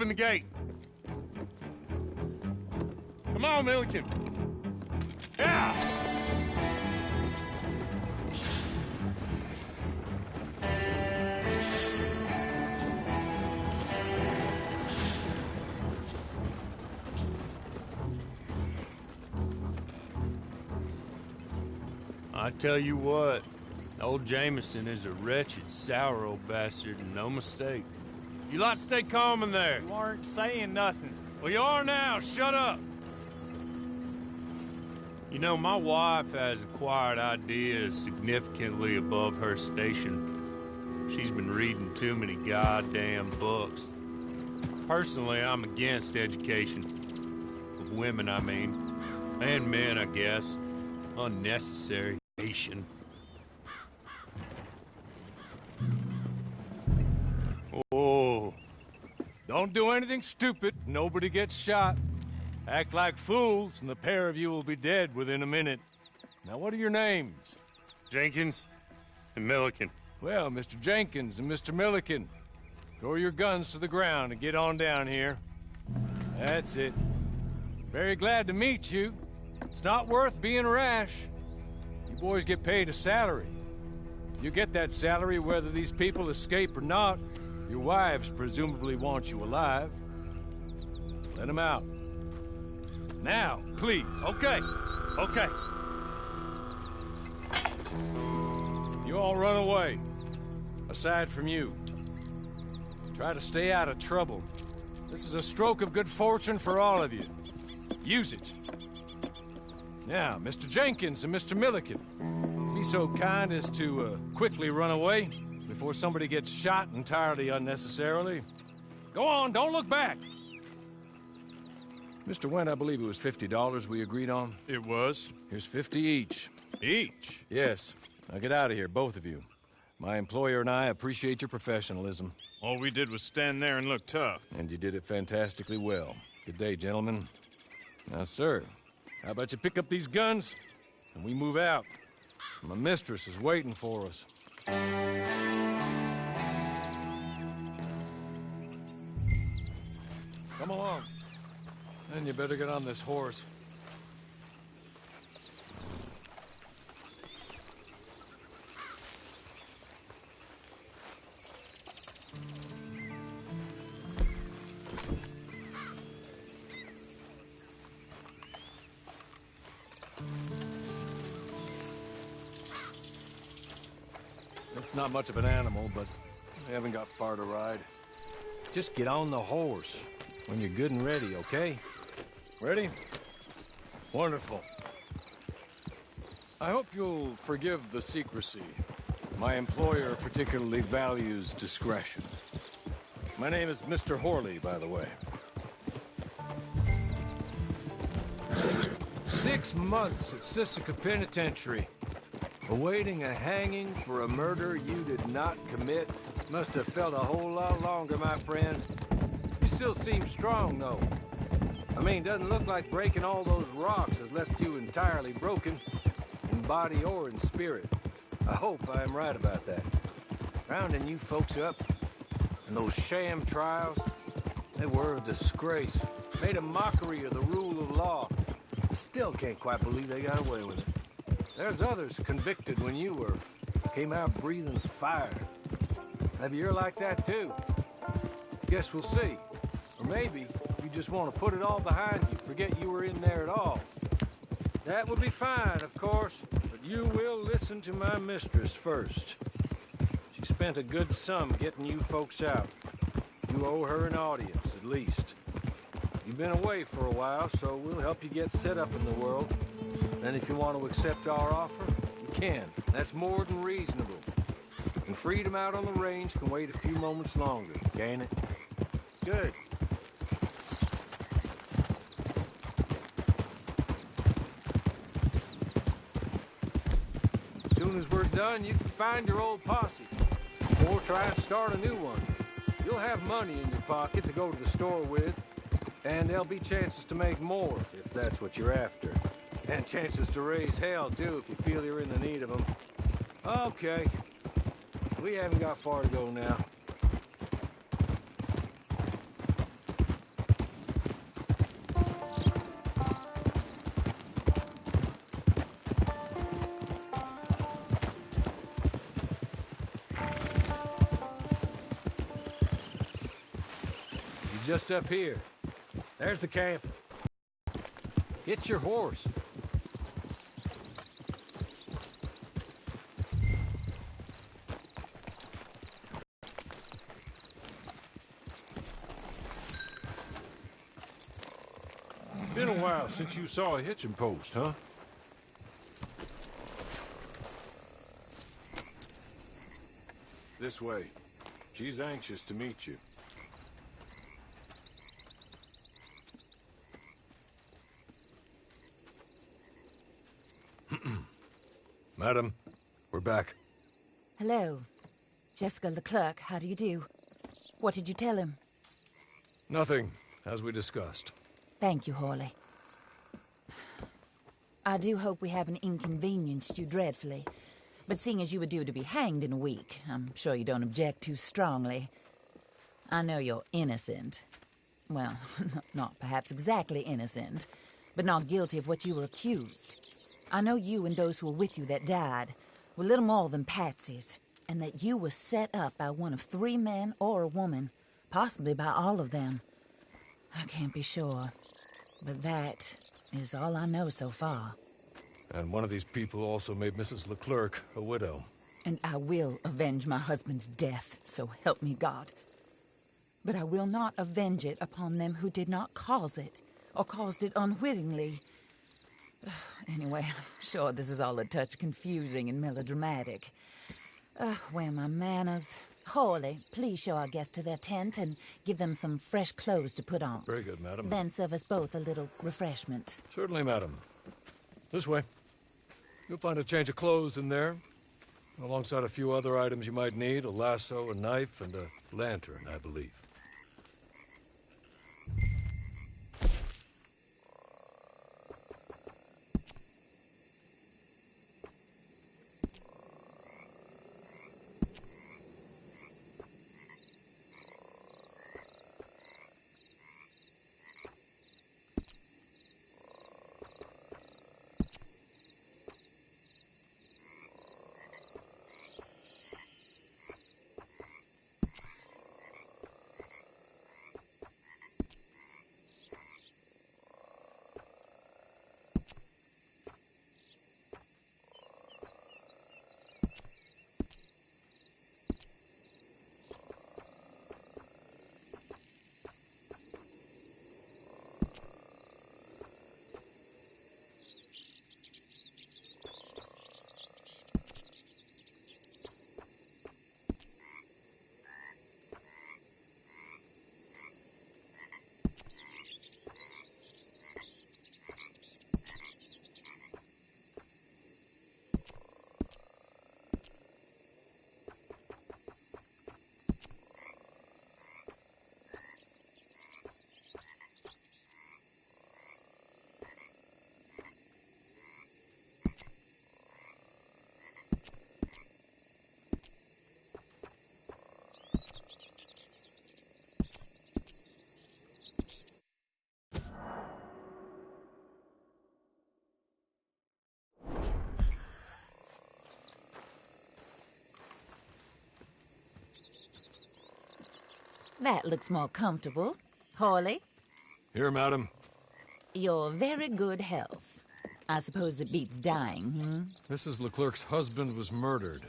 Open the gate. Come on, Milliken. Yeah! I tell you what, old Jameson is a wretched, sour old bastard, and no mistake. You lot stay calm in there. You aren't saying nothing. Well, you are now. Shut up. You know, my wife has acquired ideas significantly above her station. She's been reading too many goddamn books. Personally, I'm against education. Of women, I mean. And men, I guess. Unnecessary. Oh. Don't do anything stupid. Nobody gets shot. Act like fools, and the pair of you will be dead within a minute. Now, what are your names? Jenkins and Milliken. Well, Mr. Jenkins and Mr. Milliken, throw your guns to the ground and get on down here. That's it. Very glad to meet you. It's not worth being rash. You boys get paid a salary. You get that salary whether these people escape or not. Your wives presumably want you alive. Let them out. Now, please. Okay. Okay. You all run away. Aside from you. Try to stay out of trouble. This is a stroke of good fortune for all of you. Use it. Now, Mr. Jenkins and Mr. Milliken, be so kind as to quickly run away before somebody gets shot entirely unnecessarily. Go on, don't look back. Mr. Wendt, I believe it was $50 we agreed on. It was. Here's 50 each. Each? Yes. Now get out of here, both of you. My employer and I appreciate your professionalism. All we did was stand there and look tough. And you did it fantastically well. Good day, gentlemen. Now, sir, how about you pick up these guns and we move out? My mistress is waiting for us. Come along. Then you better get on this horse. It's not much of an animal, but we haven't got far to ride. Just get on the horse when you're good and ready, okay? Ready? Wonderful. I hope you'll forgive the secrecy. My employer particularly values discretion. My name is Mr. Horley, by the way. 6 months at Sisika Penitentiary. Awaiting a hanging for a murder you did not commit. Must have felt a whole lot longer, my friend. You still seem strong, though. I mean, doesn't look like breaking all those rocks has left you entirely broken, in body or in spirit. I hope I am right about that. Rounding you folks up, and those sham trials, they were a disgrace. Made a mockery of the rule of law. Still can't quite believe they got away with it. There's others convicted when you were. Came out breathing fire. Maybe you're like that too. Guess we'll see. Or maybe you just want to put it all behind you, forget you were in there at all. That would be fine, of course, but you will listen to my mistress first. She spent a good sum getting you folks out. You owe her an audience, at least. You've been away for a while, so we'll help you get set up in the world. And if you want to accept our offer, you can. That's more than reasonable. And freedom out on the range can wait a few moments longer, can't it? Good. As soon as we're done, you can find your old posse. Or try and start a new one. You'll have money in your pocket to go to the store with. And there'll be chances to make more, if that's what you're after. And chances to raise hell, too, if you feel you're in the need of them. Okay. We haven't got far to go now. just up here. There's the camp. Get your horse. Been a while since you saw a hitching post, huh? This way. She's anxious to meet you. Madam, we're back. Hello. Jessica Leclerc, how do you do? What did you tell him? Nothing, as we discussed. Thank you, Hawley. I do hope we haven't inconvenienced you dreadfully. But seeing as you were due to be hanged in a week, I'm sure you don't object too strongly. I know you're innocent. Well, not perhaps exactly innocent, but not guilty of what you were accused. I know you and those who were with you that died were little more than patsies, and that you were set up by one of 3 men or a woman, possibly by all of them. I can't be sure, but that is all I know so far. And one of these people also made Mrs. Leclerc a widow. And I will avenge my husband's death, so help me God. But I will not avenge it upon them who did not cause it, or caused it unwittingly. Anyway, I'm sure this is all a touch confusing and melodramatic. Where are my manners? Hawley, please show our guests to their tent and give them some fresh clothes to put on. Very good, madam. Then serve us both a little refreshment. Certainly, madam. This way. You'll find a change of clothes in there, alongside a few other items you might need, a lasso, a knife, and a lantern, I believe. That looks more comfortable. Hawley, Here, madam. your very good health. I suppose it beats dying, Mrs. Leclerc's husband was murdered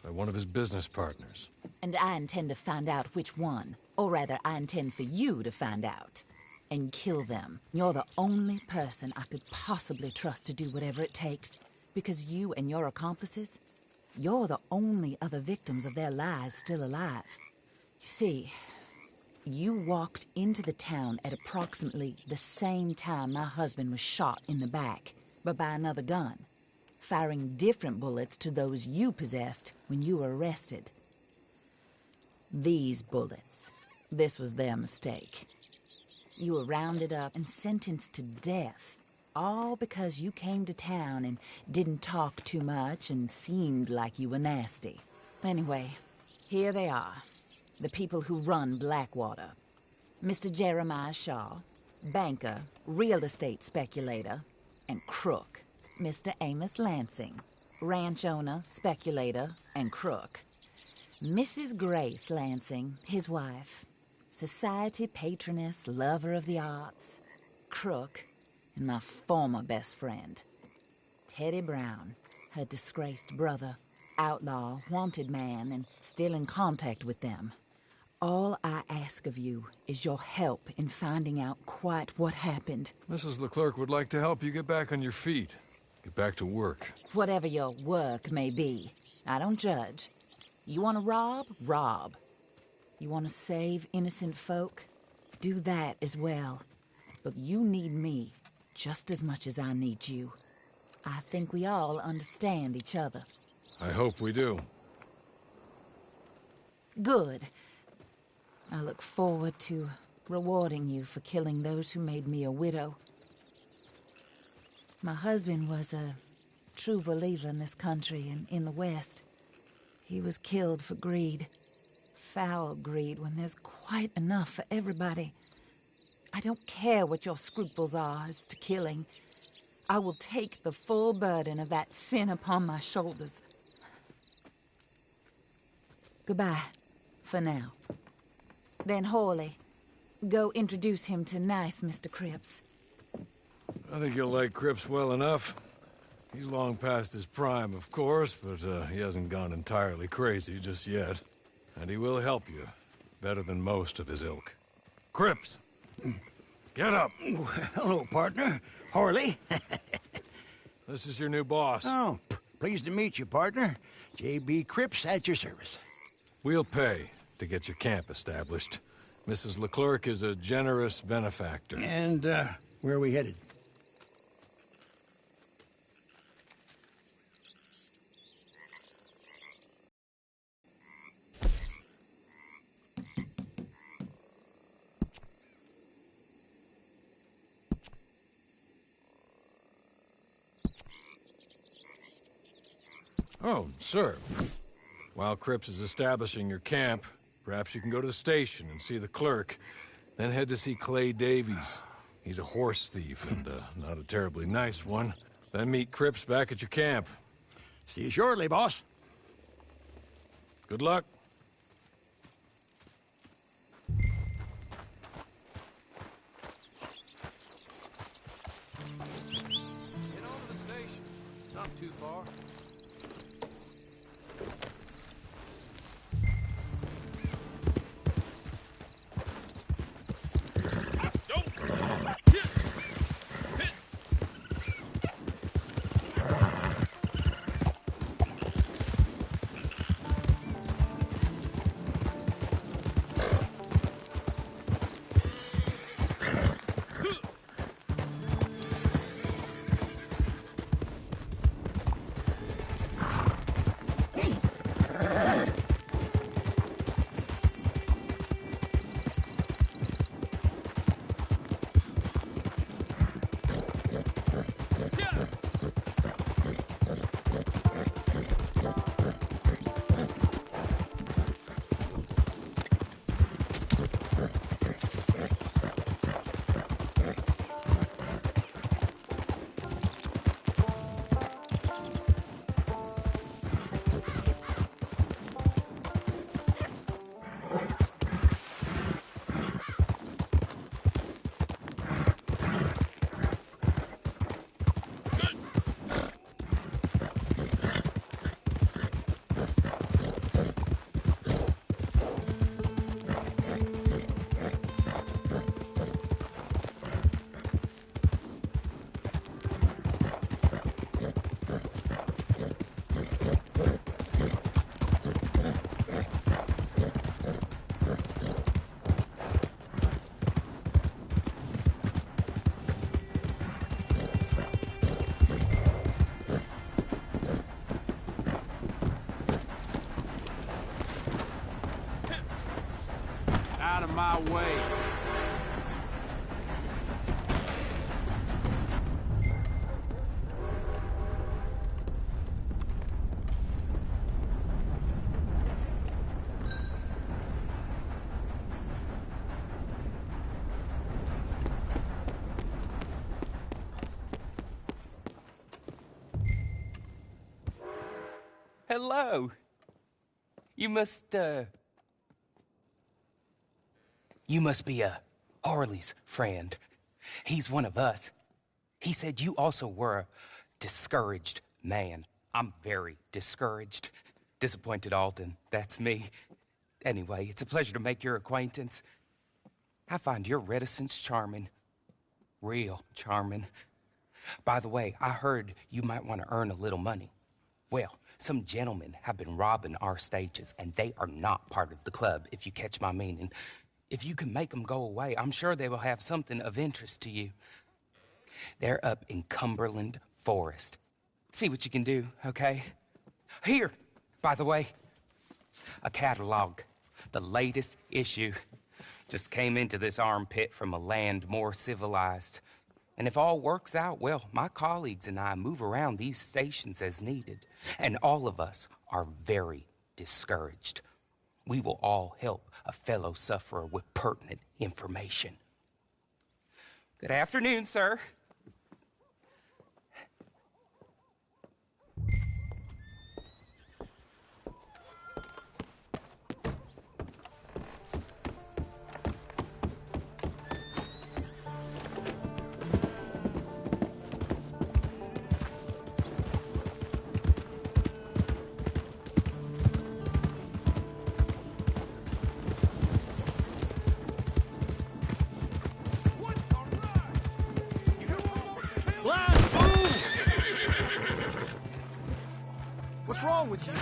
by one of his business partners. And I intend to find out which one. Or rather, I intend for you to find out. And kill them. You're the only person I could possibly trust to do whatever it takes. Because you and your accomplices, you're the only other victims of their lies still alive. You see, you walked into the town at approximately the same time my husband was shot in the back, but by another gun, firing different bullets to those you possessed when you were arrested. These bullets, this was their mistake. You were rounded up and sentenced to death, all because you came to town and didn't talk too much and seemed like you were nasty. Anyway, here they are. The people who run Blackwater. Mr. Jeremiah Shaw, banker, real estate speculator, and crook. Mr. Amos Lansing, ranch owner, speculator, and crook. Mrs. Grace Lansing, his wife, society patroness, lover of the arts, crook, and my former best friend. Teddy Brown, her disgraced brother, outlaw, wanted man, and still in contact with them. All I ask of you is your help in finding out quite what happened. Mrs. Leclerc would like to help you get back on your feet. Get back to work. Whatever your work may be, I don't judge. You want to rob? Rob. You want to save innocent folk? Do that as well. But you need me just as much as I need you. I think we all understand each other. I hope we do. Good. I look forward to rewarding you for killing those who made me a widow. My husband was a true believer in this country and in the West. He was killed for greed. Foul greed when there's quite enough for everybody. I don't care what your scruples are as to killing. I will take the full burden of that sin upon my shoulders. Goodbye, for now. Then Hawley, go introduce him to nice Mr. Cripps. I think you'll like Cripps well enough. He's long past his prime, of course, but he hasn't gone entirely crazy just yet. And he will help you, better than most of his ilk. Cripps! Get up! Hello, partner. Harley. This is your new boss. Oh, pleased to meet you, partner. J.B. Cripps at your service. We'll pay to get your camp established. Mrs. Leclerc is a generous benefactor. And, where are we headed? Oh, sir. While Cripps is establishing your camp, perhaps you can go to the station and see the clerk, then head to see Clay Davies. He's a horse thief, and not a terribly nice one. Then meet Cripps back at your camp. See you shortly, boss. Good luck. Get on to the station. Not too far. Out of my way. Hello. You must, You must be Harley's friend. He's one of us. He said you also were a discouraged man. I'm very discouraged. Disappointed Alden, that's me. Anyway, it's a pleasure to make your acquaintance. I find your reticence charming. Real charming. By the way, I heard you might want to earn a little money. Well, some gentlemen have been robbing our stages, and they are not part of the club, if you catch my meaning. If you can make them go away, I'm sure they will have something of interest to you. They're up in Cumberland Forest. See what you can do, okay? Here, by the way, a catalog. The latest issue. Just came into this armpit from a land more civilized. And if all works out, well, my colleagues and I move around these stations as needed. And all of us are very discouraged. We will all help a fellow sufferer with pertinent information. Good afternoon, sir. What's wrong with you?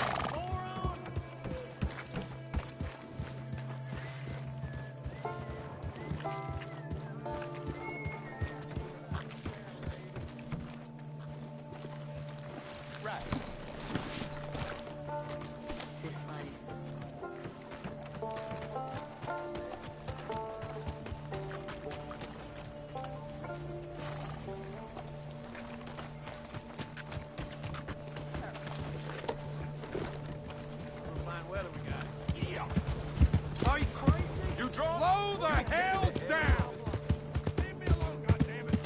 Slow the hell down! Leave me alone, goddammit!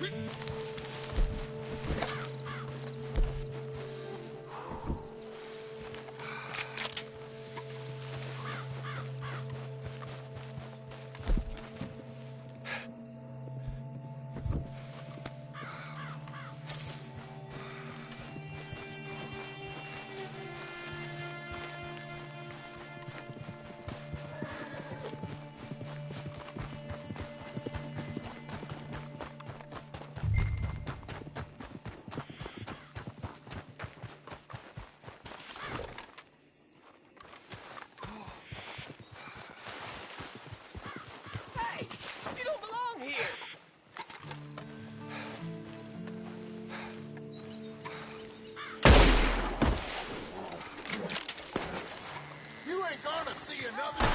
Hey, you don't belong here. You ain't gonna see another.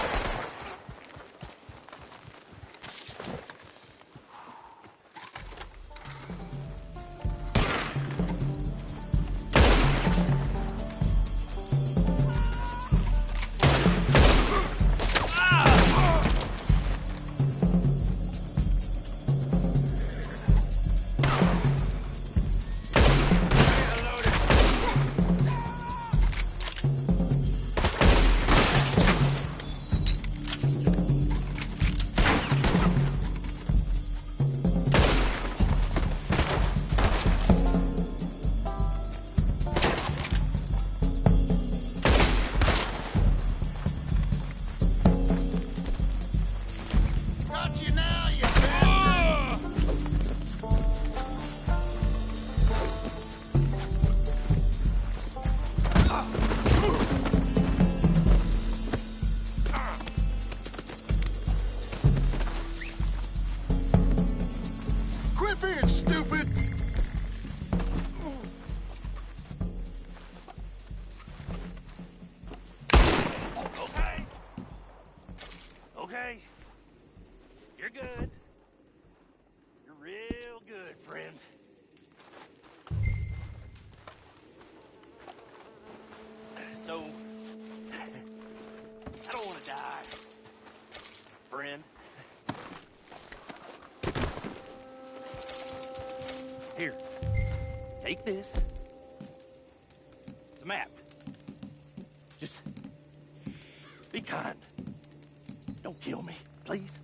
Got you now, you bastard! Quit being stupid! Okay. Okay. You're good. You're real good, friend. So, I don't want to die, friend. Here, take this. It's a map. Just be kind. Don't kill me, please.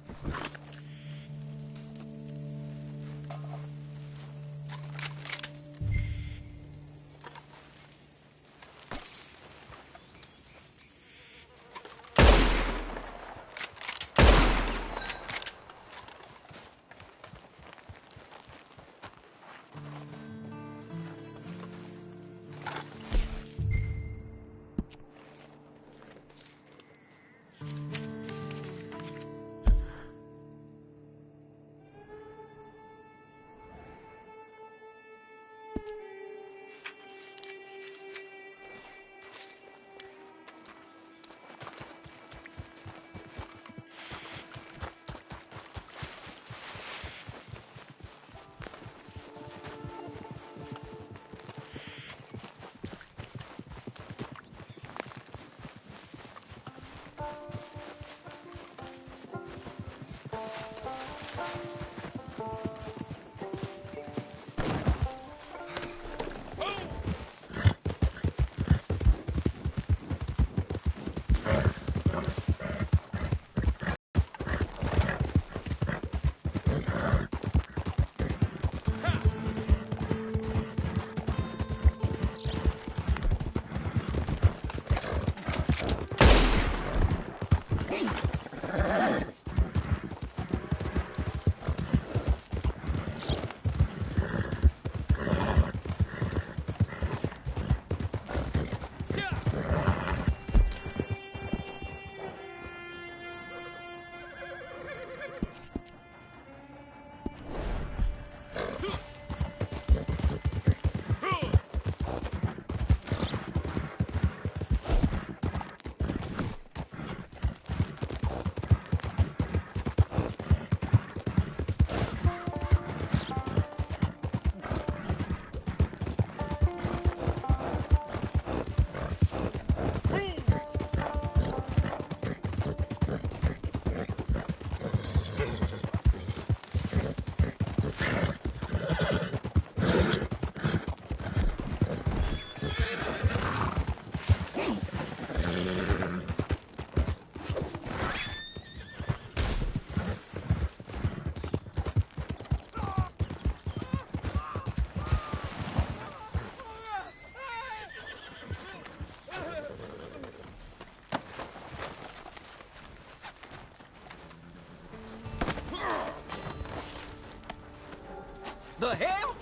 The hell?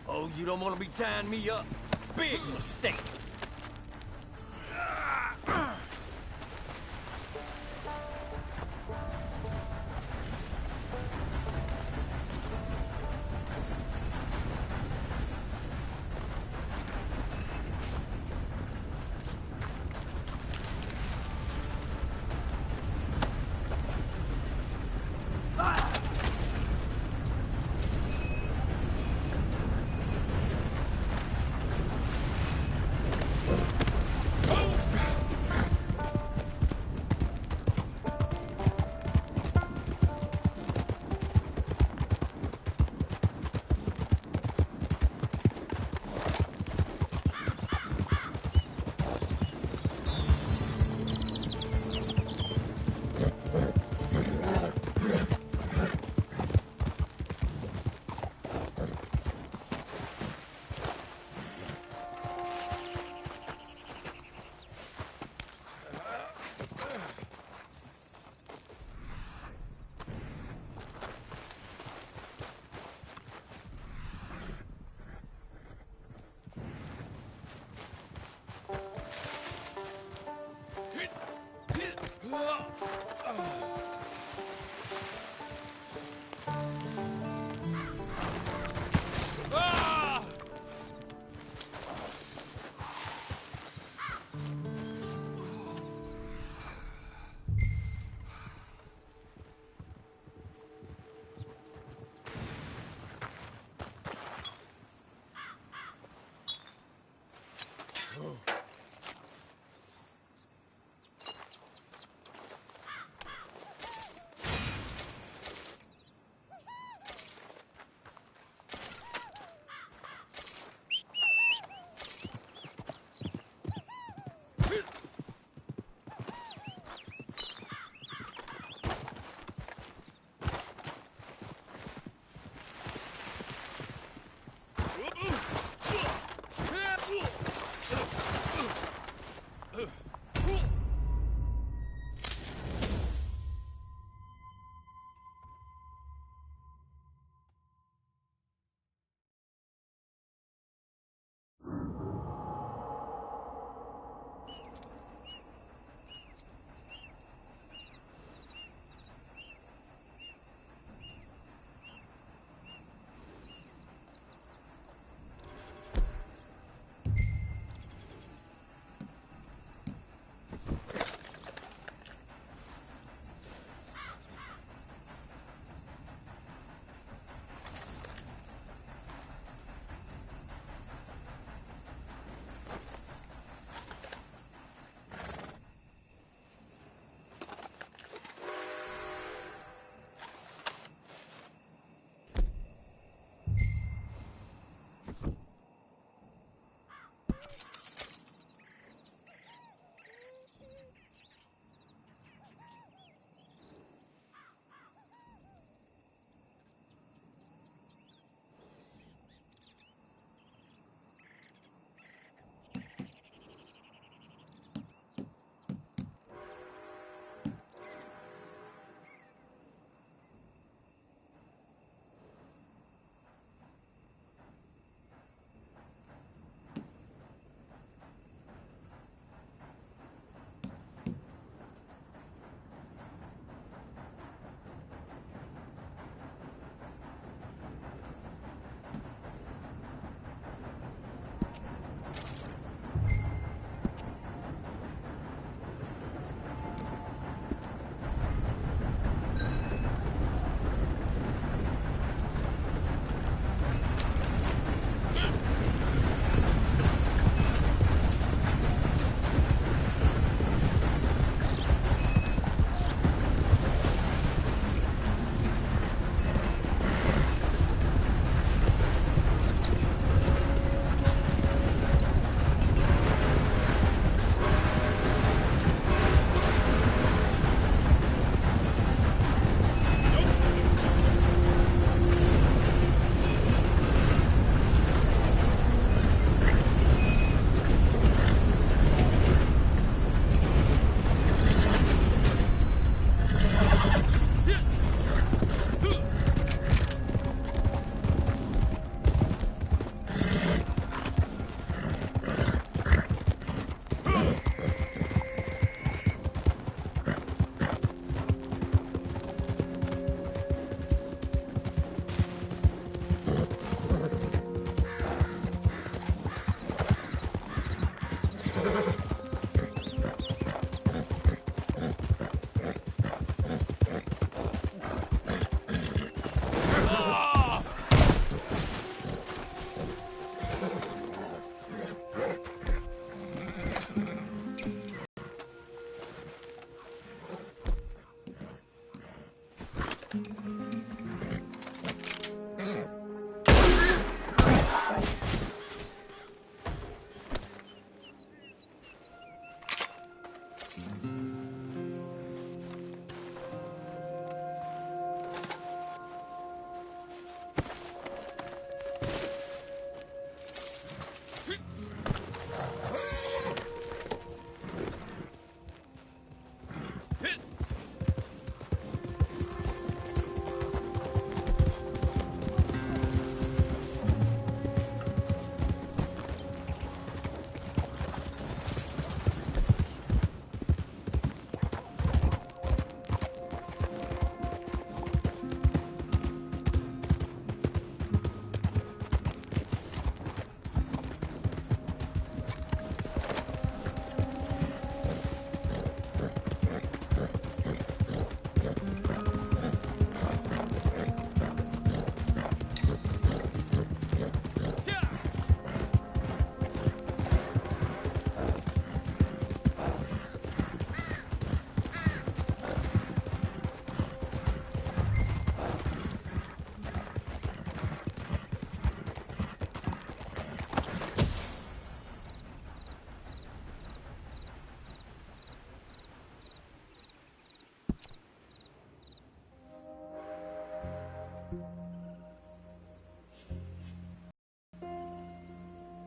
Oh, you don't want to be tying me up? Big mistake.